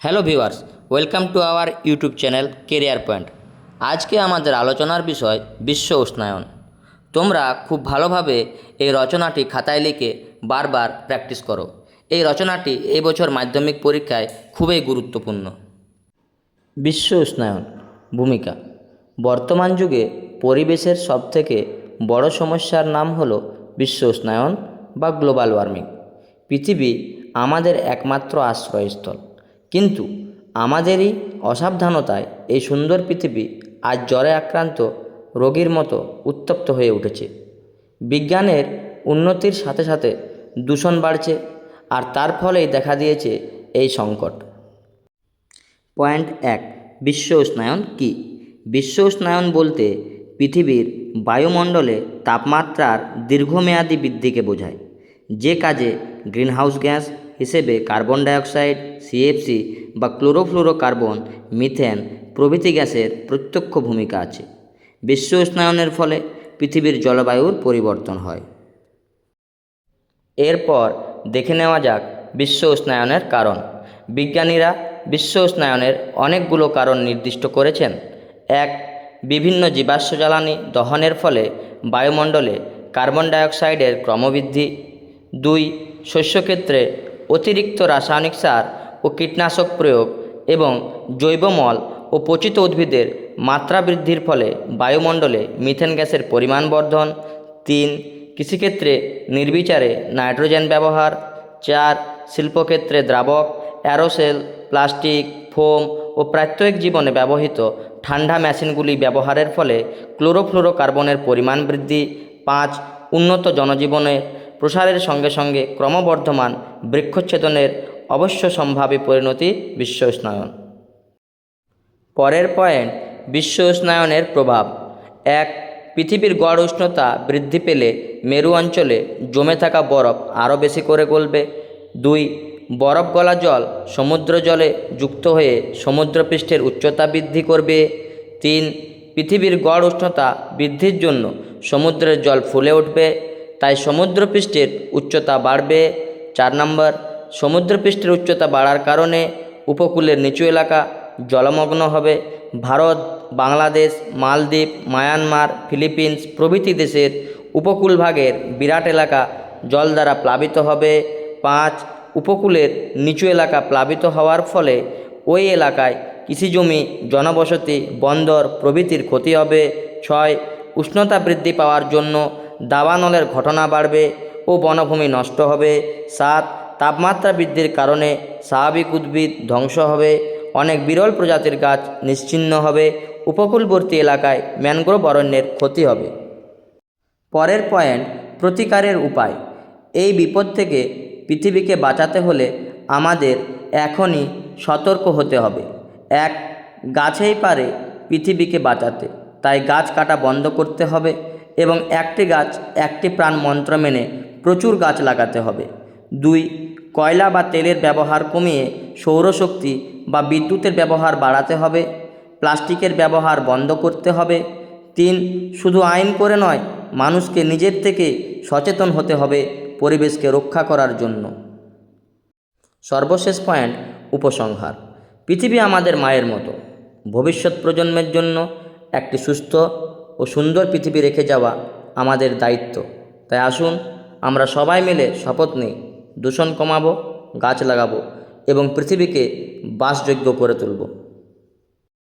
Hello viewers, welcome to our YouTube channel career point. আজকে আমাদের আলোচনার বিষয় বিশ্ব উষ্ণায়ন। তোমরা খুব ভালোভাবে এই রচনাটি খাতায় লিখে বারবার প্র্যাকটিস করো। এই রচনাটি এই বছর মাধ্যমিক পরীক্ষায় খুবই গুরুত্বপূর্ণ। বিশ্ব উষ্ণায়ন ভূমিকা। বর্তমান যুগে পরিবেশের সবথেকে বড় সমস্যার নাম হলো বিশ্ব উষ্ণায়ন বা গ্লোবাল ওয়ার্মিং। পৃথিবী আমাদের একমাত্র আশ্রয়স্থল, কিন্তু আমাদেরই অসাবধানতায় এই সুন্দর পৃথিবী আজ জ্বরে আক্রান্ত রোগীর মতো উত্তপ্ত হয়ে উঠেছে। বিজ্ঞানের উন্নতির সাথে সাথে দূষণ বাড়ছে, আর তার ফলেই দেখা দিয়েছে এই সংকট। পয়েন্ট 1, বিশ্ব উষ্ণায়ন কী? বিশ্ব উষ্ণায়ন বলতে পৃথিবীর বায়ুমণ্ডলে তাপমাত্রার দীর্ঘমেয়াদী বৃদ্ধিকে বোঝায়, যে কাজে গ্রিনহাউস গ্যাস হিসেবে কার্বন ডাইঅক্সাইড, সিএফসি বা ক্লোরোফ্লোরোকার্বন, মিথেন প্রভৃতি গ্যাসের প্রত্যক্ষ ভূমিকা আছে। বিশ্ব উষ্ণায়নের ফলে পৃথিবীর জলবায়ুর পরিবর্তন হয়। এরপর দেখে নেওয়া যাক বিশ্ব উষ্ণায়নের কারণ। বিজ্ঞানীরা বিশ্ব উষ্ণায়নের অনেকগুলো কারণ নির্দিষ্ট করেছেন। 1, বিভিন্ন জীবাশ্ম জ্বালানি দহনের ফলে বায়ুমণ্ডলে কার্বন ডাইঅক্সাইডের ক্রমবৃদ্ধি। 2, শস্যক্ষেত্রে অতিরিক্ত রাসায়নিক সার ও কীটনাশক প্রয়োগ এবং জৈবমল ও পচিত উদ্ভিদের মাত্রা বৃদ্ধির ফলে বায়ুমণ্ডলে মিথেন গ্যাসের পরিমাণ বর্ধন। 3, কৃষিক্ষেত্রে নির্বিচারে নাইট্রোজেন ব্যবহার। 4, শিল্পক্ষেত্রে দ্রাবক, অ্যারোসেল, প্লাস্টিক, ফোম ও প্রাত্যহিক জীবনে ব্যবহৃত ঠান্ডা মেশিনগুলি ব্যবহারের ফলে ক্লোরোফ্লোরোকার্বনের পরিমাণ বৃদ্ধি। 5, উন্নত জনজীবনের প্রসারের সঙ্গে সঙ্গে ক্রমবর্ধমান বৃক্ষচ্ছেদনের অবশ্যম্ভাবী পরিণতি বিশ্ব উষ্ণায়ন। পরের পয়েন্ট, বিশ্ব উষ্ণায়নের প্রভাব। 1, পৃথিবীর গড় উষ্ণতা বৃদ্ধি পেলে মেরু অঞ্চলে জমে থাকা বরফ আরও বেশি করে গলবে। 2, বরফ গলা জল সমুদ্র জলে যুক্ত হয়ে সমুদ্রপৃষ্ঠের উচ্চতা বৃদ্ধি করবে। 3, পৃথিবীর গড় উষ্ণতা বৃদ্ধির জন্য সমুদ্রের জল ফুলে উঠবে, তাই সমুদ্রপৃষ্ঠের উচ্চতা বাড়বে। 4 নম্বর, সমুদ্রপৃষ্ঠের উচ্চতা বাড়ার কারণে উপকূলের নিচু এলাকা জলমগ্ন হবে। ভারত, বাংলাদেশ, মালদ্বীপ, মায়ানমার, ফিলিপিন্স প্রভৃতি দেশের উপকূলভাগের বিরাট এলাকা জল দ্বারা প্লাবিত হবে। 5, উপকূলের নিচু এলাকা প্লাবিত হওয়ার ফলে ওই এলাকায় কৃষিজমি, জনবসতি, বন্দর প্রভৃতির ক্ষতি হবে। 6, উষ্ণতা বৃদ্ধি পাওয়ার জন্য দাবানলের ঘটনা বাড়বে ও বনভূমি নষ্ট হবে। 7, তাপমাত্রা বৃদ্ধির কারণে স্বাভাবিক উদ্ভিদ ধ্বংস হবে, অনেক বিরল প্রজাতির গাছ নিশ্চিহ্ন হবে, উপকূলবর্তী এলাকায় ম্যানগ্রোভ অরণ্যের ক্ষতি হবে। পরের পয়েন্ট, প্রতিকারের উপায়। এই বিপদ থেকে পৃথিবীকে বাঁচাতে হলে আমাদের এখনই সতর্ক হতে হবে। 1, গাছেই পারে পৃথিবীকে বাঁচাতে, তাই গাছ কাটা বন্ধ করতে হবে এবং একটি গাছ একটি প্রাণ মন্ত্র মেনে প্রচুর গাছ লাগাতে হবে। 2, কয়লা বা তেলের ব্যবহার কমিয়ে সৌরশক্তি বা বিদ্যুতের ব্যবহার বাড়াতে হবে। প্লাস্টিকের ব্যবহার বন্ধ করতে হবে। 3, শুধু আইন করে নয়, মানুষকে নিজের থেকে সচেতন হতে হবে পরিবেশকে রক্ষা করার জন্য। সর্বশেষ পয়েন্ট, উপসংহার। পৃথিবী আমাদের মায়ের মতো, ভবিষ্যৎ প্রজন্মের জন্য একটি সুস্থ ও সুন্দর পৃথিবী রেখে যাওয়া আমাদের দায়িত্ব। তাই আসুন আমরা সবাই মিলে শপথ নিই, দূষণ কমাবো, গাছ লাগাবো এবং পৃথিবীকে বাসযোগ্য করে তুলব।